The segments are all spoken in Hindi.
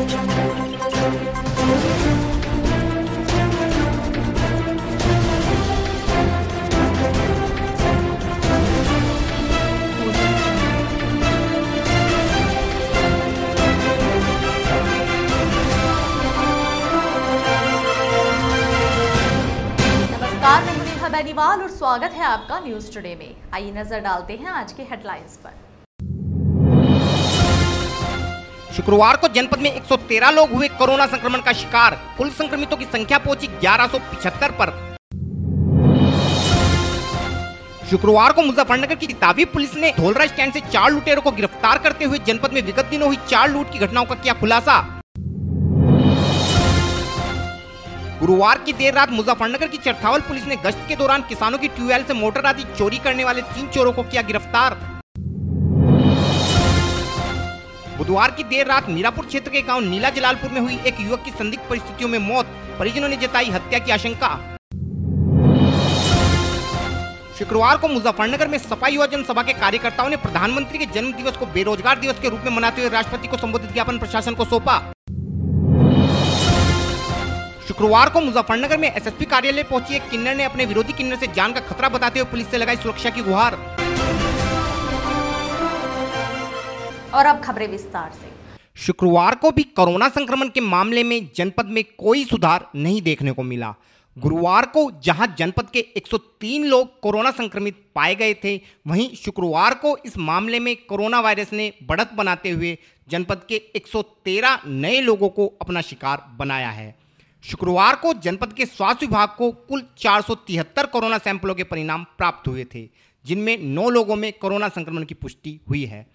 नमस्कार, मैं मुनीहा बेनीवाल और स्वागत है आपका न्यूज टुडे में। आइए नजर डालते हैं आज के हेडलाइंस पर। शुक्रवार को जनपद में 113 लोग हुए कोरोना संक्रमण का शिकार। कुल संक्रमितों की संख्या पहुंची 1175 पर। शुक्रवार को मुजफ्फरनगर की तितावी पुलिस ने धोलरा स्टैंड से 4 लुटेरों को गिरफ्तार करते हुए जनपद में विगत दिनों हुई 4 लूट की घटनाओं का किया खुलासा। गुरुवार की देर रात मुजफ्फरनगर की चरथावल पुलिस ने गश्त के दौरान किसानों की ट्यूबवेल से मोटर आदि चोरी करने वाले 3 चोरों को किया गिरफ्तार। बुधवार की देर रात मीरापुर क्षेत्र के गांव नीला जलालपुर में हुई एक युवक की संदिग्ध परिस्थितियों में मौत, परिजनों ने जताई हत्या की आशंका। शुक्रवार को मुजफ्फरनगर में सपा युवा जनसभा के कार्यकर्ताओं ने प्रधानमंत्री के जन्म दिवस को बेरोजगार दिवस के रूप में मनाते हुए राष्ट्रपति को संबोधित ज्ञापन प्रशासन को सौंपा। शुक्रवार को मुजफ्फरनगर में एसएसपी कार्यालय पहुंची एक किन्नर ने अपने विरोधी किन्नर से जान का खतरा बताते हुए पुलिस से लगाई सुरक्षा की गुहार। और अब खबरें विस्तार से। शुक्रवार को भी कोरोना संक्रमण के मामले में जनपद में कोई सुधार नहीं देखने को मिला। गुरुवार को जहां जनपद के 103 लोग कोरोना संक्रमित पाए गए थे, वहीं शुक्रवार को इस मामले में कोरोना वायरस ने बढ़त बनाते हुए जनपद के 113 नए लोगों को अपना शिकार बनाया है। शुक्रवार को जनपद के स्वास्थ्य विभाग को कुल 473 कोरोना सैंपलों के परिणाम प्राप्त हुए थे, जिनमें 9 लोगों में कोरोना संक्रमण की पुष्टि हुई है।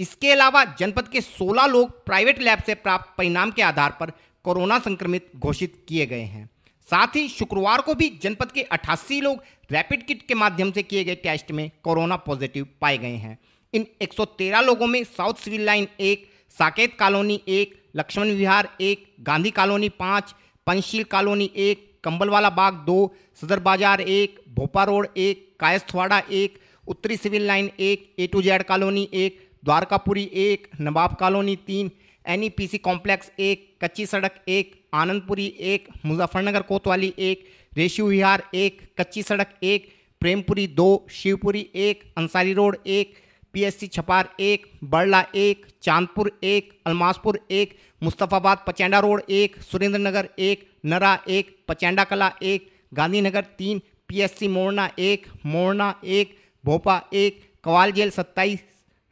इसके अलावा जनपद के 16 लोग प्राइवेट लैब से प्राप्त परिणाम के आधार पर कोरोना संक्रमित घोषित किए गए हैं। साथ ही शुक्रवार को भी जनपद के 88 लोग रैपिड किट के माध्यम से किए गए टेस्ट में कोरोना पॉजिटिव पाए गए हैं। इन 113 लोगों में south civil line 1, Saket colony 1, Lakshman Vihar 1, Gandhi colony 5, Panchsheel colony 1, Kambalwala Bagh 2, Sadar बाजार 1, भोपा रोड 1, कायस्थवाड़ा 1, उत्तरी civil line 1, A to Z colony 1, Dwarkapuri 1, Nawab colony 3, NEPC complex 1, कच्ची सड़क 1, आनंदपुरी 1, मुजफ्फरनगर कोतवाली 1, रेशु विहार 1, कच्ची सड़क 1, Prempuri 2, Shivpuri 1, Ansari road 1, PSC Chhapar 1, Badla 1, Chandpur 1, Almaspur 1, Mustafabad Pachenda road 1, Surendra Nagar 1, Nara 1, Pachenda Kala 1, Gandhinagar 3, PSC Morna 1, Morna 1, Bhopa 1, Kawal jail 27,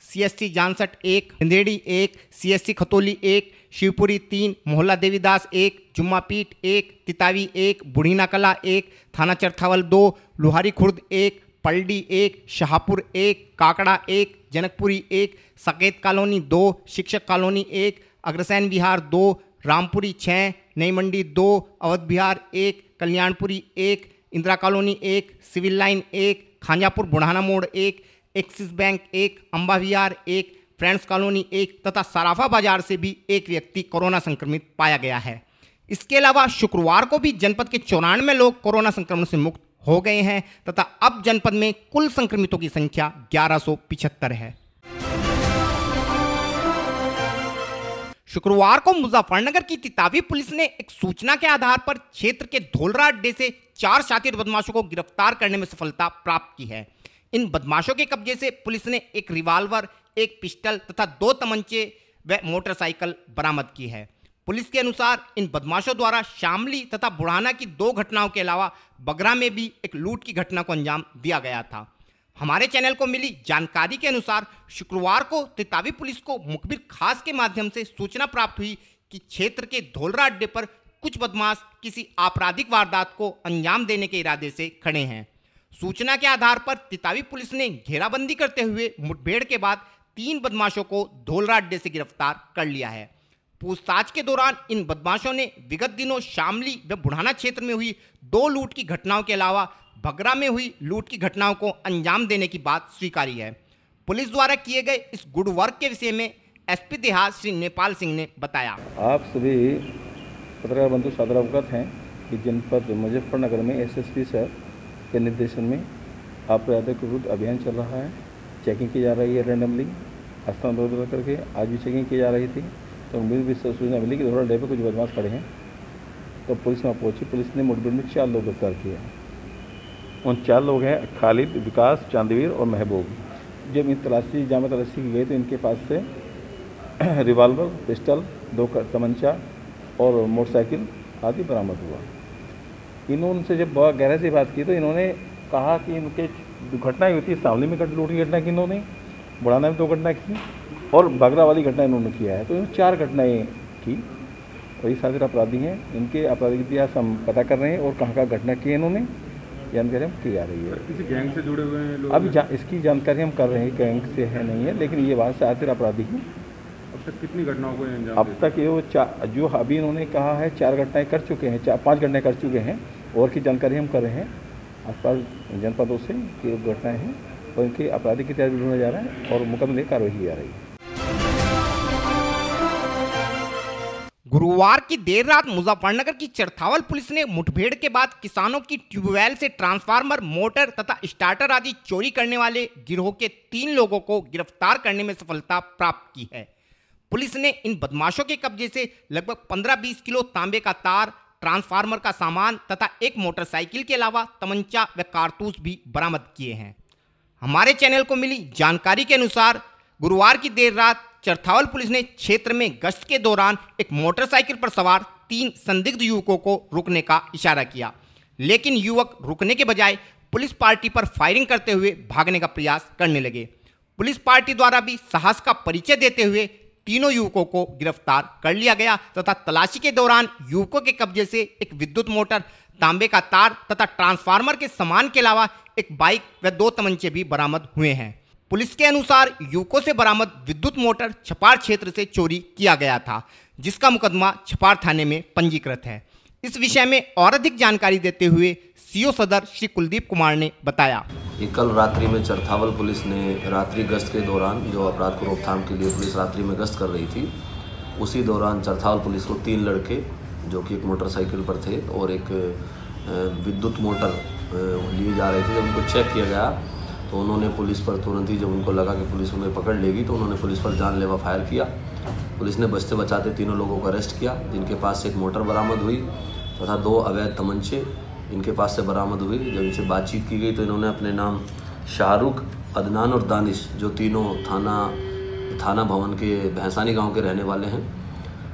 CSC Jansath 1, Inderi 1, CSC Khatauli 1, Shivpuri 3, Mohalla Devidas 1, जुम्मापीठ 1, Titawi 1, बुढ़ीना कला 1, थाना चरथावल 2, लुहारी खुर्द 1, पलडी 1, शाहपुर 1, काकड़ा 1, जनकपुरी 1, सकेत कॉलोनी 2, शिक्षक कॉलोनी 1, अग्रसेन विहार 2, Rampuri 6, Nai Mandi 2, Awadh Vihar 1, Kalyanpuri 1, Indira colony 1, civil line 1, Khanjapur Budhana मोड़ 1, Axis bank 1, Amba Vihar 1, friends colony 1 तथा सराफा बाजार से भी एक व्यक्ति कोरोना संक्रमित पाया गया है। इसके अलावा शुक्रवार को भी जनपद के 94 लोग कोरोना संक्रमण से मुक्त हो गए हैं तथा अब जनपद में कुल संक्रमितों की संख्या 1175 है। शुक्रवार को मुजफ्फरनगर की तितावी पुलिस ने एक सूचना के आधार पर क्षेत्र के धोलरा अड्डे से 4 शातिर बदमाशों को गिरफ्तार करने में सफलता प्राप्त की है। इन बदमाशों के कब्जे से पुलिस ने एक रिवाल्वर, एक पिस्टल तथा 2 तमंचे व मोटरसाइकिल बरामद की है। पुलिस के अनुसार इन बदमाशों द्वारा शामली तथा बुढ़ाना की 2 घटनाओं के अलावा बगरा में भी एक लूट की घटना को अंजाम दिया गया था। हमारे चैनल को मिली जानकारी के अनुसार शुक्रवार को तितावी पुलिस को मुखबिर खास के माध्यम से सूचना प्राप्त हुई कि क्षेत्र के धोलरा अड्डे पर कुछ बदमाश किसी आपराधिक वारदात को अंजाम देने के इरादे से खड़े हैं। सूचना के आधार पर तितावी पुलिस ने घेराबंदी करते हुए मुठभेड़ के बाद 3 बदमाशों को धोलरा अड्डे से गिरफ्तार कर लिया है। पूछताछ के दौरान इन बदमाशों ने विगत दिनों शामली व बुढ़ाना क्षेत्र में हुई 2 लूट की घटनाओं के अलावा बगरा में हुई लूट की घटनाओं को अंजाम देने की बात स्वीकारी है। पुलिस द्वारा किए गए इस गुड वर्क के विषय में एसपी देहात श्री नेपाल सिंह ने बताया। आप सभी पत्रकार बंधु सादर अवगत हैं कि जनपद मुजफ्फरनगर में एसएसपी सर के निर्देशन में अपराधियों के विरुद्ध अभियान चल रहा है। चेकिंग की जा रही है रैंडमली, स्थान बदल करके आज भी चेकिंग की जा रही थी। तो मुझे सूचना मिली कि धोरा डे पे कुछ बदमाश खड़े हैं। तो पुलिस वहाँ पहुंची। पुलिस ने मुठभेड़ में 4 लोग गिरफ्तार किए हैं। उन 4 लोग हैं खालिद, विकास, चांदवीर और महबूब। जब इन जामा तलाशी की गई तो इनके पास से रिवाल्वर, पिस्टल, 2 तमंचा और मोटरसाइकिल आदि बरामद हुआ। इन्होंने से जब बहुत गहराई से बात की तो इन्होंने कहा कि इनके घटनाएं हुई थी, सावली में लूट की घटना की इन्होंने, बुढ़ाना में 2 घटना की और बगरा वाली घटना इन्होंने किया है। तो इन्होंने 4 घटनाएँ की और ये सारे अपराधी हैं। इनके आपराधिक इतिहास हम पता कर रहे हैं और कहाँ घटना की है इन्होंने जानकारी हम की जा रही है। किसी गैंग से जुड़े हुए हैं लोग? अभी इसकी जानकारी हम कर रहे हैं, गैंग से है नहीं है, लेकिन ये बात से आखिर अपराधी हैं। अब तक कितनी घटनाओं को अंजाम अब तक ये जो अभी इन्होंने कहा है 4 घटनाएं कर चुके हैं, 5 घटनाएं कर चुके हैं और की जानकारी हम कर रहे हैं आसपास जनपदों से कि घटनाएं हैं और इनके आपराधिक इतिहास भी ढूंढा जा रहा है और मुकदमे में कार्रवाई की जा रही है। गुरुवार की देर रात मुजफ्फरनगर की चरथावल पुलिस ने मुठभेड़ के बाद किसानों की ट्यूबवेल से ट्रांसफार्मर, मोटर तथा स्टार्टर आदि चोरी करने वाले गिरोह के 3 लोगों को गिरफ्तार करने में सफलता प्राप्त की है। पुलिस ने इन बदमाशों के कब्जे से लगभग 15-20 किलो तांबे का तार, ट्रांसफार्मर का सामान तथा एक मोटरसाइकिल के अलावा तमंचा व कारतूस भी बरामद किए हैं। हमारे चैनल को मिली जानकारी के अनुसार गुरुवार की देर रात चरथावल पुलिस ने क्षेत्र में गश्त के दौरान एक मोटरसाइकिल पर सवार 3 संदिग्ध युवकों को रुकने का इशारा किया, लेकिन युवक रुकने के बजाय पुलिस पार्टी पर फायरिंग करते हुए भागने का प्रयास करने लगे। पुलिस पार्टी द्वारा भी साहस का परिचय देते हुए तीनों युवकों को गिरफ्तार कर लिया गया तथा तलाशी के दौरान युवकों के कब्जे से एक विद्युत मोटर, तांबे का तार तथा ट्रांसफार्मर के सामान के अलावा एक बाइक व 2 तमंचे भी बरामद हुए हैं। पुलिस के अनुसार युवकों से बरामद विद्युत मोटर छपार क्षेत्र से चोरी किया गया था, जिसका मुकदमा छपार थाने में पंजीकृत है। इस विषय में और अधिक जानकारी देते हुए सीओ सदर श्री कुलदीप कुमार ने बताया कि कल रात्रि में चरथावल पुलिस ने रात्रि गश्त के दौरान, जो अपराध को रोकथाम के लिए पुलिस रात्रि में गश्त कर रही थी, उसी दौरान चरथावल पुलिस को 3 लड़के जो कि एक मोटरसाइकिल पर थे और एक विद्युत मोटर लिए जा रहे थे, जब उनको चेक किया गया तो उन्होंने पुलिस पर तुरंत ही, जब उनको लगा कि पुलिस उन्हें पकड़ लेगी तो उन्होंने पुलिस पर जानलेवा फायर किया। पुलिस ने बचते बचाते तीनों लोगों को अरेस्ट किया, जिनके पास से एक मोटर बरामद हुई तथा 2 अवैध तमंचे इनके पास से बरामद हुई। जब इनसे बातचीत की गई तो इन्होंने अपने नाम शाहरुख, अदनान और दानिश, जो तीनों थाना भवन के भैंसानी गाँव के रहने वाले हैं,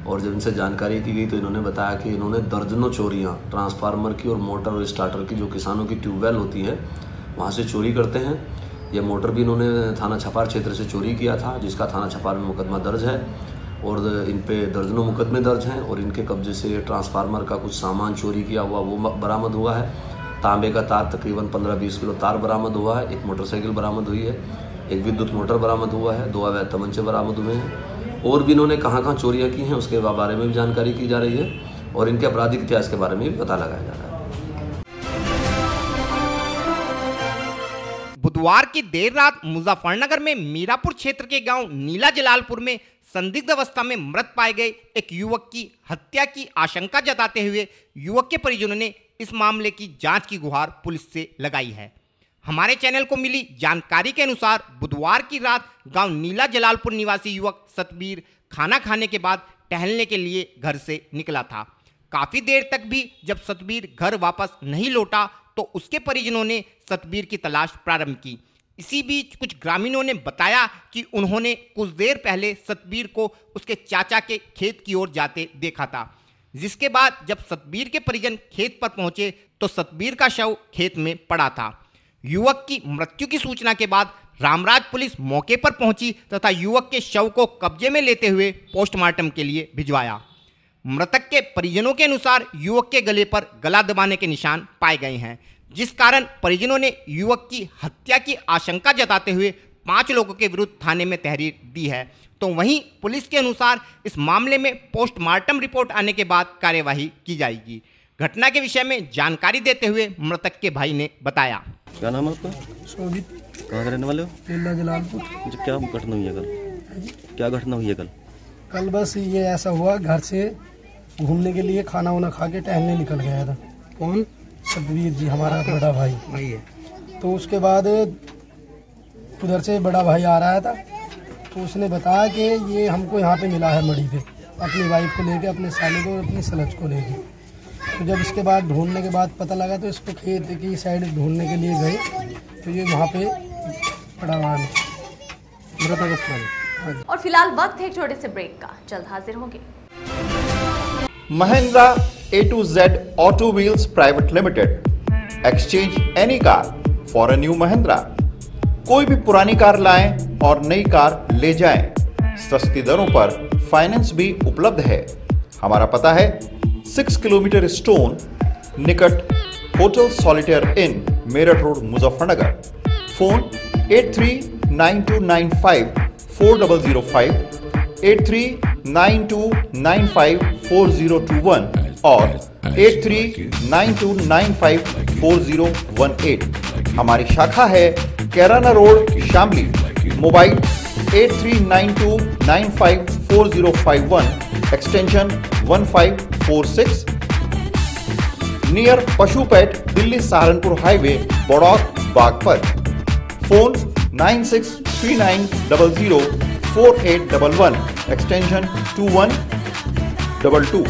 और जब इनसे जानकारी की गई तो इन्होंने बताया कि इन्होंने दर्जनों चोरियाँ ट्रांसफार्मर की और मोटर और स्टार्टर की, जो किसानों की ट्यूबवेल होती है, वहाँ से चोरी करते हैं। यह मोटर भी इन्होंने थाना छपार क्षेत्र से चोरी किया था, जिसका थाना छपार में मुकदमा दर्ज है और इन पे दर्जनों मुकदमे दर्ज हैं। और इनके कब्जे से ट्रांसफार्मर का कुछ सामान चोरी किया हुआ वो बरामद हुआ है। तांबे का तार तकरीबन 15-20 किलो तार बरामद हुआ है। एक मोटरसाइकिल बरामद हुई है, एक विद्युत मोटर बरामद हुआ है, 2 अवैध तमंचे बरामद हुए हैं। और भी इन्होंने कहाँ चोरियाँ की हैं उसके बारे में भी जानकारी की जा रही है और इनके आपराधिक इतिहास के बारे में भी पता लगाया जा रहा है। बुधवार की देर रात मुजफ्फरनगर में मीरापुर क्षेत्र के गांव नीला जलालपुर में संदिग्ध अवस्था में मृत पाए गए एक युवक की हत्या की आशंका जताते हुए युवक के परिजनों ने इस मामले की जांच की गुहार पुलिस से लगाई है। हमारे चैनल को मिली जानकारी के अनुसार बुधवार की रात गांव नीला जलालपुर निवासी युवक सतबीर खाना खाने के बाद टहलने के लिए घर से निकला था। काफी देर तक भी जब सतबीर घर वापस नहीं लौटा तो उसके परिजनों ने सतबीर की तलाश प्रारंभ की। इसी बीच कुछ ग्रामीणों ने बताया कि उन्होंने कुछ देर पहले सतबीर को उसके चाचा के खेत की ओर जाते देखा था, जिसके बाद जब सतबीर के परिजन खेत पर पहुंचे तो सतबीर का शव खेत में पड़ा था। युवक की मृत्यु की सूचना के बाद रामराज पुलिस मौके पर पहुंची तथा युवक के शव को कब्जे में लेते हुए पोस्टमार्टम के लिए भिजवाया। मृतक के परिजनों के अनुसार युवक के गले पर गला दबाने के निशान पाए गए हैं, जिस कारण परिजनों ने युवक की हत्या की आशंका जताते हुए 5 लोगों के विरुद्ध थाने में तहरीर दी है। तो वहीं पुलिस के अनुसार इस मामले में पोस्टमार्टम रिपोर्ट आने के बाद कार्यवाही की जाएगी। घटना के विषय में जानकारी देते हुए मृतक के भाई ने बताया। क्या नाम है आपका? शोभित। कहाँ के रहने वाले हो? नीला जलालपुर। क्या घटना हुई है कल? क्या घटना हुई है कल? कल बस ये ऐसा हुआ, घर से घूमने के लिए खाना वाना खा के टहलने निकल गया था। कौन? सतबीर जी, हमारा बड़ा भाई है। तो उसके बाद उधर से बड़ा भाई आ रहा था तो उसने बताया कि ये हमको यहाँ पे मिला है मड़ी पे। अपनी वाइफ को लेके, अपने साले को और अपनी सलज को लेके। तो जब इसके बाद ढूंढने के बाद पता लगा तो इसको खेत की साइड ढूंढने के लिए गए तो ये वहाँ पे पड़ा हुआ है। और फिलहाल वक्त है एक छोटे से ब्रेक का, जल्द हाजिर होंगे। Mahindra A to Z Auto Wheels Private Limited. Exchange any car for a new Mahindra. कोई भी पुरानी कार लाएं और नई कार ले जाएं। सस्ती दरों पर फाइनेंस भी उपलब्ध है। हमारा पता है 6 किलोमीटर स्टोन निकट hotel Solitaire Inn Meerut road Muzaffarnagar. Phone 8392954005, 8392954021 और 8392954018। हमारी शाखा है Kairana road Shamli. Mobile 8392954051 extension 1546 near Pashupet Delhi Saharanpur highway Baraut Baghpat. Phone 9639004811 extension 2122।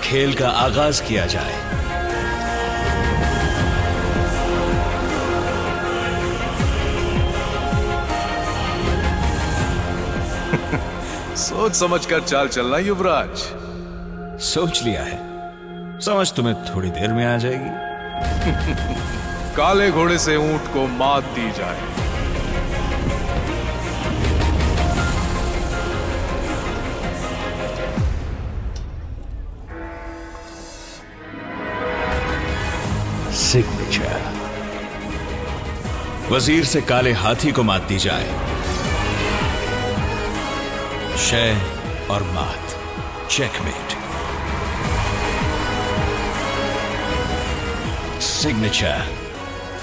खेल का आगाज किया जाए। सोच समझकर चाल चलना युवराज। सोच लिया है, समझ तुम्हें थोड़ी देर में आ जाएगी। काले घोड़े से ऊंट को मात दी जाए। सिग्नेचर। वजीर से काले हाथी को मात दी जाए। शय और मात, चेकमेट। सिग्नेचर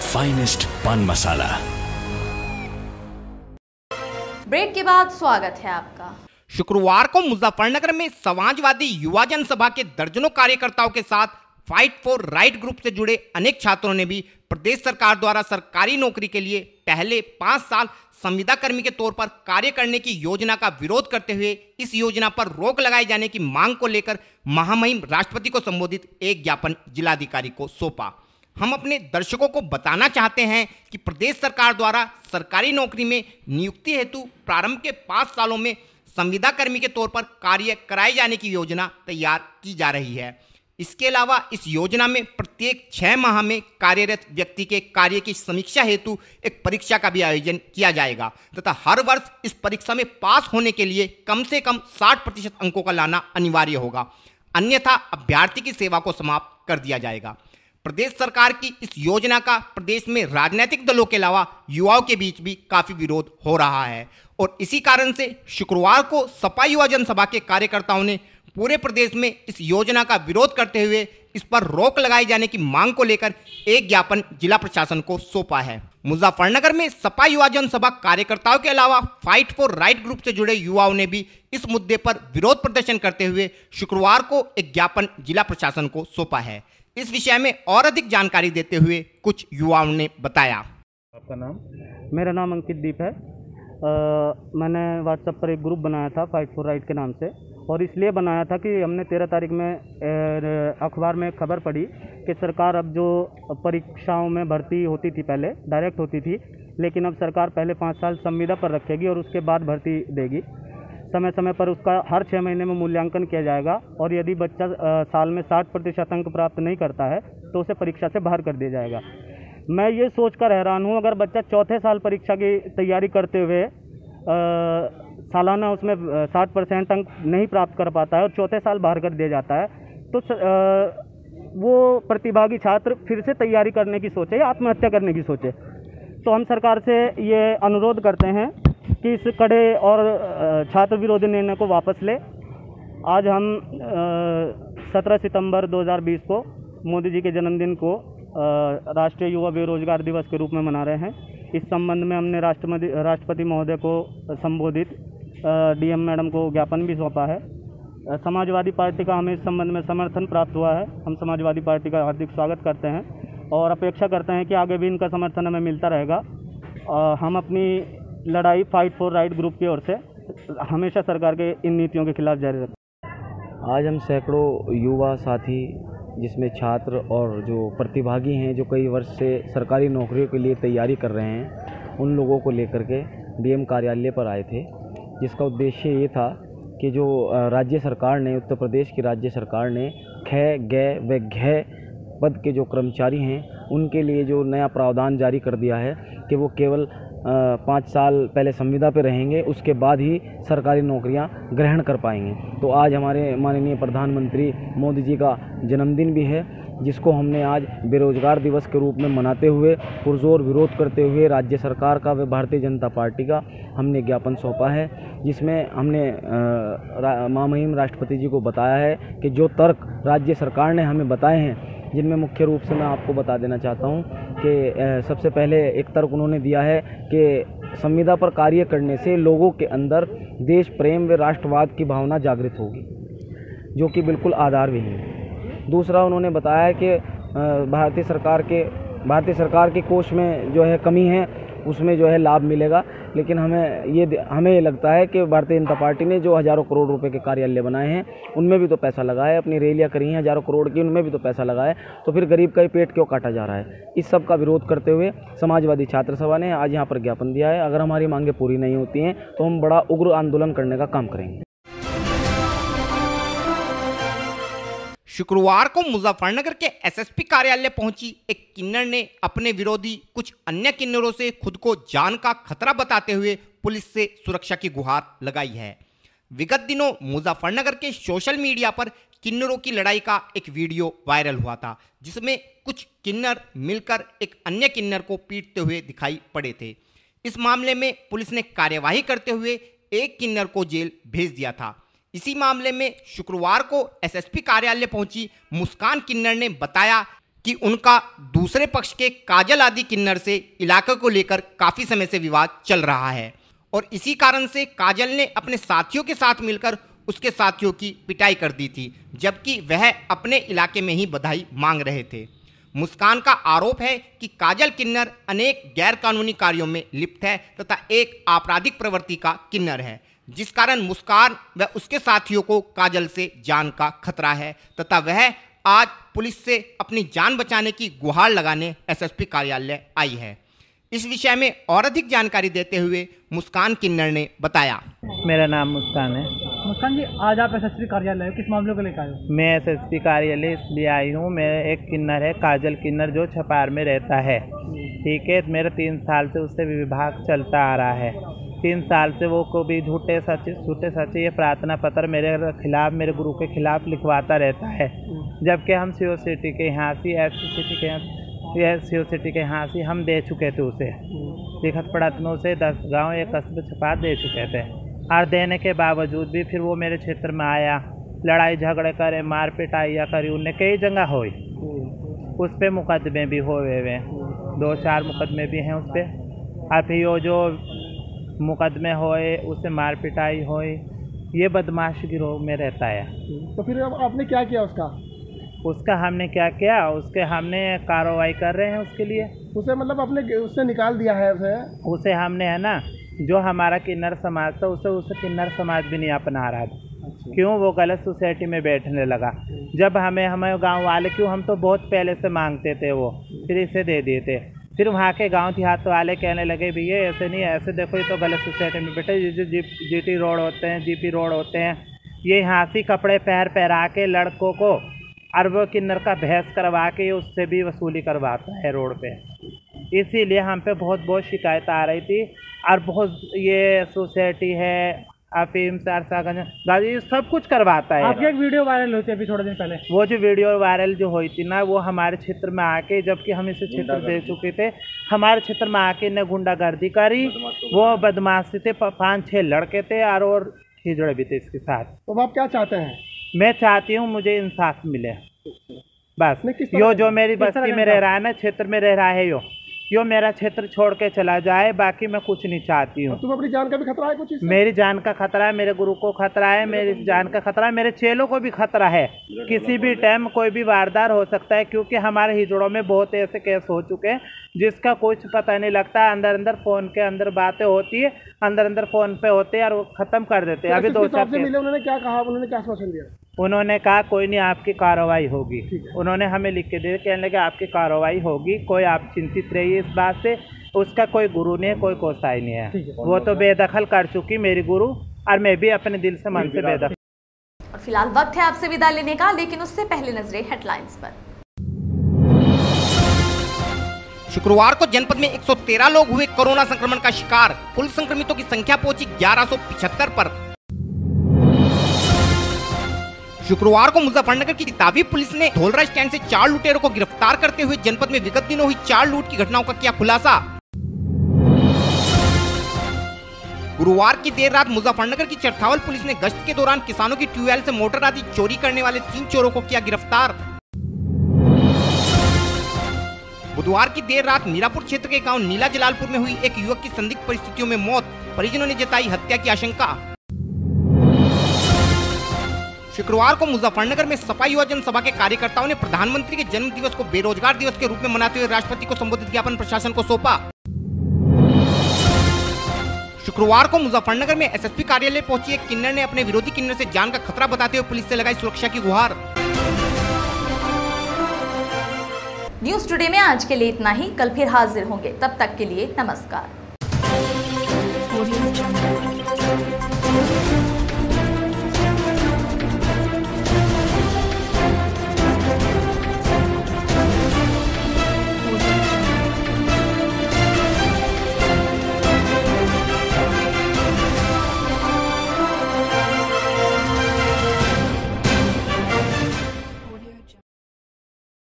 फाइनेस्ट पान मसाला। ब्रेक के बाद स्वागत है आपका। शुक्रवार को मुजफ्फरनगर में समाजवादी युवा जनसभा के दर्जनों कार्यकर्ताओं के साथ फाइट फॉर राइट ग्रुप से जुड़े अनेक छात्रों ने भी प्रदेश सरकार द्वारा सरकारी नौकरी के लिए पहले 5 साल संविदा कर्मी के तौर पर कार्य करने की योजना का विरोध करते हुए इस योजना पर रोक लगाए जाने की मांग को लेकर महामहिम राष्ट्रपति को संबोधित एक ज्ञापन जिलाधिकारी को सौंपा। हम अपने दर्शकों को बताना चाहते हैं कि प्रदेश सरकार द्वारा सरकारी नौकरी में नियुक्ति हेतु प्रारंभ के 5 सालों में संविदा कर्मी के तौर पर कार्य कराए जाने की योजना तैयार की जा रही है। इसके अलावा इस योजना में प्रत्येक 6 माह में कार्यरत व्यक्ति के कार्य की समीक्षा हेतु एक परीक्षा का भी आयोजन किया जाएगा तथा हर वर्ष इस परीक्षा में पास होने के लिए कम से कम 60% अंकों का लाना अनिवार्य होगा, अन्यथा अभ्यर्थी की सेवा को समाप्त कर दिया जाएगा। प्रदेश सरकार की इस योजना का प्रदेश में राजनीतिक दलों के अलावा युवाओं के बीच भी काफी विरोध हो रहा है और इसी कारण से शुक्रवार को सपा युवा जनसभा के कार्यकर्ताओं ने पूरे प्रदेश में इस योजना का विरोध करते हुए इस पर रोक लगाए जाने की मांग को लेकर एक ज्ञापन जिला प्रशासन को सौंपा है। मुजफ्फरनगर में सपा युवा जनसभा कार्यकर्ताओं के अलावा फाइट फॉर राइट ग्रुप से जुड़े युवाओं ने भी इस मुद्दे पर विरोध प्रदर्शन करते हुए शुक्रवार को एक ज्ञापन जिला प्रशासन को सौंपा है। इस विषय में और अधिक जानकारी देते हुए कुछ युवाओं ने बताया। आपका नाम? मेरा नाम अंकित दीप है। मैंने व्हाट्सएप पर एक ग्रुप बनाया था फाइट फॉर राइट के नाम से। और इसलिए बनाया था कि हमने 13 तारीख में अखबार में खबर पढ़ी कि सरकार अब जो परीक्षाओं में भर्ती होती थी पहले डायरेक्ट होती थी, लेकिन अब सरकार पहले 5 साल संविदा पर रखेगी और उसके बाद भर्ती देगी। समय समय पर उसका हर 6 महीने में मूल्यांकन किया जाएगा और यदि बच्चा साल में 60% अंक प्राप्त नहीं करता है तो उसे परीक्षा से बाहर कर दिया जाएगा। मैं ये सोचकर हैरान हूँ, अगर बच्चा चौथे साल परीक्षा की तैयारी करते हुए सालाना उसमें 60% अंक नहीं प्राप्त कर पाता है और चौथे साल बाहर कर दिया जाता है, तो वो प्रतिभागी छात्र फिर से तैयारी करने की सोचे या आत्महत्या करने की सोचे। तो हम सरकार से ये अनुरोध करते हैं कि इस कड़े और छात्र विरोधी निर्णय को वापस ले। आज हम 17 सितंबर 2020 को मोदी जी के जन्मदिन को राष्ट्रीय युवा बेरोजगार दिवस के रूप में मना रहे हैं। इस संबंध में हमने राष्ट्रपति महोदय को संबोधित डीएम मैडम को ज्ञापन भी सौंपा है। समाजवादी पार्टी का हमें इस संबंध में समर्थन प्राप्त हुआ है। हम समाजवादी पार्टी का हार्दिक स्वागत करते हैं और अपेक्षा करते हैं कि आगे भी इनका समर्थन हमें मिलता रहेगा। हम अपनी लड़ाई फाइट फॉर राइट ग्रुप की ओर से हमेशा सरकार के इन नीतियों के खिलाफ जारी रखें। आज हम सैकड़ों युवा साथी, जिसमें छात्र और जो प्रतिभागी हैं जो कई वर्ष से सरकारी नौकरियों के लिए तैयारी कर रहे हैं, उन लोगों को लेकर के डीएम कार्यालय पर आए थे, जिसका उद्देश्य ये था कि जो राज्य सरकार ने, उत्तर प्रदेश की राज्य सरकार ने ख, ग व घ पद के जो कर्मचारी हैं उनके लिए जो नया प्रावधान जारी कर दिया है कि वो केवल 5 साल पहले संविदा पे रहेंगे, उसके बाद ही सरकारी नौकरियां ग्रहण कर पाएंगे। तो आज हमारे माननीय प्रधानमंत्री मोदी जी का जन्मदिन भी है, जिसको हमने आज बेरोजगार दिवस के रूप में मनाते हुए पुरजोर विरोध करते हुए राज्य सरकार का व भारतीय जनता पार्टी का हमने ज्ञापन सौंपा है, जिसमें हमने महामहिम राष्ट्रपति जी को बताया है कि जो तर्क राज्य सरकार ने हमें बताए हैं, जिनमें मुख्य रूप से मैं आपको बता देना चाहता हूं कि सबसे पहले एक तर्क उन्होंने दिया है कि संविदा पर कार्य करने से लोगों के अंदर देश प्रेम व राष्ट्रवाद की भावना जागृत होगी, जो कि बिल्कुल आधारविहीन है। दूसरा उन्होंने बताया कि भारतीय सरकार के कोष में जो है कमी है, उसमें जो है लाभ मिलेगा, लेकिन हमें ये लगता है कि भारतीय जनता पार्टी ने जो हज़ारों करोड़ रुपए के कार्यालय बनाए हैं उनमें भी तो पैसा लगा है, अपनी रैलियाँ करी हैं हज़ारों करोड़ की, उनमें भी तो पैसा लगा है, तो फिर गरीब का ही पेट क्यों काटा जा रहा है। इस सब का विरोध करते हुए समाजवादी छात्र सभा ने आज यहाँ पर ज्ञापन दिया है। अगर हमारी मांगें पूरी नहीं होती हैं तो हम बड़ा उग्र आंदोलन करने का काम करेंगे। शुक्रवार को मुजफ्फरनगर के एसएसपी कार्यालय पहुंची एक किन्नर ने अपने विरोधी कुछ अन्य किन्नरों से खुद को जान का खतरा बताते हुए पुलिस से सुरक्षा की गुहार लगाई है। विगत दिनों मुजफ्फरनगर के सोशल मीडिया पर किन्नरों की लड़ाई का एक वीडियो वायरल हुआ था, जिसमें कुछ किन्नर मिलकर एक अन्य किन्नर को पीटते हुए दिखाई पड़े थे। इस मामले में पुलिस ने कार्यवाही करते हुए एक किन्नर को जेल भेज दिया था। इसी मामले में शुक्रवार को एसएसपी कार्यालय पहुंची मुस्कान किन्नर ने बताया कि उनका दूसरे पक्ष के काजल आदि किन्नर से इलाके को लेकर काफी समय से विवाद चल रहा है और इसी कारण से काजल ने अपने साथियों के साथ मिलकर उसके साथियों की पिटाई कर दी थी, जबकि वह अपने इलाके में ही बधाई मांग रहे थे। मुस्कान का आरोप है कि काजल किन्नर अनेक गैर कानूनी कार्यों में लिप्त है तथा एक आपराधिक प्रवृत्ति का किन्नर है, जिस कारण मुस्कान व उसके साथियों को काजल से जान का खतरा है तथा वह आज पुलिस से अपनी जान बचाने की गुहार लगाने एसएसपी कार्यालय आई है। इस विषय में और अधिक जानकारी देते हुए मुस्कान किन्नर ने बताया। मेरा नाम मुस्कान है। मुस्कान जी, आज आप एसएसपी कार्यालय किस मामले को लेकर आए हो? मैं एसएसपी कार्यालय इसलिए आई हूँ, मेरा एक किन्नर है काजल किन्नर जो छपार में रहता है, ठीक है। मेरा 3 साल से उससे विवाह चलता आ रहा है। 3 साल से वो को भी झूठे सच ये प्रार्थना पत्र मेरे खिलाफ, मेरे गुरु के खिलाफ लिखवाता रहता है, जबकि हम सीओ सिटी के यहाँ से सीओ सिटी के यहाँ से हम दे चुके थे उसे, लिखत पढ़त में उसे 10 गांव 1 कस्बे छपा दे चुके थे। और देने के बावजूद भी फिर वो मेरे क्षेत्र में आया, लड़ाई झगड़े करे, मार पिटाइया करी, उन्हें कई जगह हुई। उस पर मुकदमे भी हुए हुए 2-4 मुकदमे भी हैं उस पर। और फिर वो जो मुकदमे होए उससे मार पिटाई होई, ये बदमाश गिरोह में रहता है। तो फिर आपने क्या किया उसका हमने क्या किया, उसके हमने कार्रवाई कर रहे हैं उसके लिए। उसे मतलब अपने उससे निकाल दिया है उसे हमने, है ना, जो हमारा किन्नर समाज था उसे किन्नर समाज भी नहीं अपना रहा था। क्यों वो गलत सोसाइटी में बैठने लगा। जब हमें गांव वाले क्यों, हम तो बहुत पहले से मांगते थे, वो फिर इसे दे दिए थे। फिर वहाँ के गांव देहात वाले कहने लगे भैया ऐसे नहीं, ऐसे देखो ये तो गलत सोसाइटी में बैठे। ये जो जीटी रोड होते हैं, जीपी रोड होते हैं, ये यहाँ से कपड़े पहरा के लड़कों को अरबों किन्नर का बहस करवा के उससे भी वसूली करवाता है रोड पे। इसीलिए हम पे बहुत शिकायत आ रही थी। और बहुत ये सोसाइटी है अफीम सरसागंज ये सब कुछ करवाता है। आपकी एक वीडियो वायरल हुई थी अभी थोड़े दिन पहले, वो जो वीडियो वायरल जो हुई थी ना, वो हमारे क्षेत्र में आके, जबकि हम इसे क्षेत्र दे चुके थे, हमारे क्षेत्र में आके ने गुंडागर्दी करी। वो बदमाशी थे, 5-6 लड़के थे और हिजड़े भी थे इसके साथ। तो आप क्या चाहते हैं? मैं चाहती हूँ मुझे इंसाफ मिले बस। यो जो मेरी बस्ती में रह रहा है ना, क्षेत्र में रह रहा है, यो मेरा क्षेत्र छोड़ के चला जाए, बाकी मैं कुछ नहीं चाहती हूँ। तुम अपनी जान का भी खतरा है कुछ इससे? मेरी जान का खतरा है, मेरे गुरु को खतरा है, मेरी जान का खतरा है, मेरे चेलों को भी खतरा है। किसी भी टाइम कोई भी वारदात हो सकता है, क्योंकि हमारे हिजड़ों में बहुत ऐसे केस हो चुके हैं जिसका कुछ पता नहीं लगता। अंदर फ़ोन के अंदर बातें होती है, अंदर फ़ोन पे होते हैं और वो ख़त्म कर देते हैं। अभी 2-4 मिले, उन्होंने क्या कहा, उन्होंने क्या आश्वासन दिया? उन्होंने कहा कोई नहीं, आपकी कार्रवाई होगी। उन्होंने हमें लिख के दे, कहने लगे आपकी कार्रवाई होगी, कोई आप चिंतित रहिए इस बात से। उसका कोई गुरु नहीं है, कोई कोसाई नहीं है। वो तो बेदखल कर चुकी मेरी गुरु, और मैं भी अपने दिल से मन से बेदखल। और फिलहाल वक्त है आपसे विदा लेने का, लेकिन उससे पहले नजरें हेडलाइंस पर। शुक्रवार को जनपद में 113 लोग हुए कोरोना संक्रमण का शिकार। कुल संक्रमितों की संख्या पहुंची 1175 पर। शुक्रवार को मुजफ्फरनगर की ताबी पुलिस ने धौलरा स्टैंड से 4 लुटेरों को गिरफ्तार करते हुए जनपद में विगत दिनों हुई 4 लूट की घटनाओं का किया खुलासा। गुरुवार की देर रात मुजफ्फरनगर की चरथावल पुलिस ने गश्त के दौरान किसानों की ट्यूबवेल से मोटर आदि चोरी करने वाले 3 चोरों को किया गिरफ्तार। बुधवार की देर रात मीरापुर क्षेत्र के गांव नीला जलालपुर में हुई एक युवक की संदिग्ध परिस्थितियों में मौत, परिजनों ने जताई हत्या की आशंका। शुक्रवार को मुजफ्फरनगर में सपा युवा जनसभा के कार्यकर्ताओं ने प्रधानमंत्री के जन्म दिवस को बेरोजगार दिवस के रूप में मनाते हुए राष्ट्रपति को संबोधित ज्ञापन प्रशासन को सौंपा। शुक्रवार को मुजफ्फरनगर में एसएसपी कार्यालय पहुंची एक किन्नर ने अपने विरोधी किन्नर से जान का खतरा बताते हुए पुलिस से लगाई सुरक्षा की गुहार। न्यूज़ टुडे में आज के लिए इतना ही। कल फिर हाजिर होंगे, तब तक के लिए नमस्कार।